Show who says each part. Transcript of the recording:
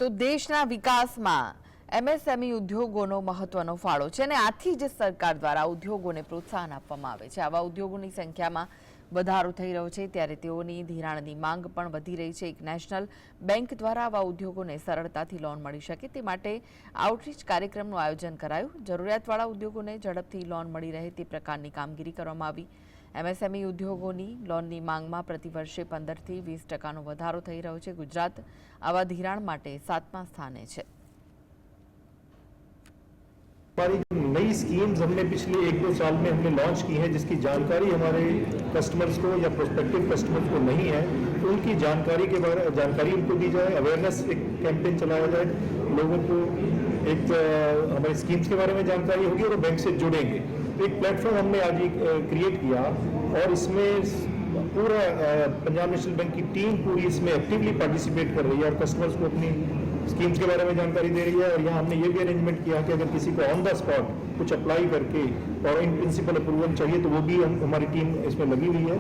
Speaker 1: તો દેશના વિકાસમાં એમએસએમઈ ઉદ્યોગોનો મહત્વનો ફાળો છે અને આથી જ સરકાર દ્વારા ઉદ્યોગોને પ્રોત્સાહન આપવામાં આવે છે। આવા ઉદ્યોગોની સંખ્યામાં વધારો થઈ રહ્યો છે ત્યારે તેઓની ધિરાણની માંગ પણ વધી રહી છે। એક નેશનલ બેંક દ્વારા આવા ઉદ્યોગોને સરળતાથી લોન મળી શકે તે માટે આઉટરીચ કાર્યક્રમનું આયોજન કરાયું। જરૂરિયાતવાળા ઉદ્યોગોને ઝડપથી લોન મળી રહે તે પ્રકારની કામગીરી કરવામાં આવી। એમએસએમઈ ઉદ્યોગોની લોનની માંગમાં પ્રતિ વર્ષે 15 થી 20% વધારો થઈ રહ્યો છે। ગુજરાત આવા ધિરાણ માટે 7મા સ્થાને છે।
Speaker 2: हमारी नई स्कीम्स हमने पिछले 1-2 साल में हमने लॉन्च की है जिसकी जानकारी हमारे कस्टमर्स को या प्रोस्पेक्टिव कस्टमर्स को नहीं है, तो उनकी जानकारी उनको दी जाए, अवेयरनेस एक कैंपेन चलाया जाए, लोगों को एक हमारी स्कीम्स के बारे में जानकारी होगी और बैंक से जुड़ेंगे। तो एक प्लेटफॉर्म हमने आज क्रिएट किया और इसमें पूरा पंजाब नेशनल बैंक की टीम पूरी इसमें एक्टिवली पार्टिसिपेट कर रही है और कस्टमर्स को अपनी स्कीम्स के बारे में जानकारी दे रही है। और यहाँ हमने ये भी अरेंजमेंट किया कि अगर किसी को ऑन द स्पॉट कुछ अप्लाई करके और इन प्रिंसिपल अप्रूवल चाहिए तो वो भी हमारी टीम इसमें लगी हुई है।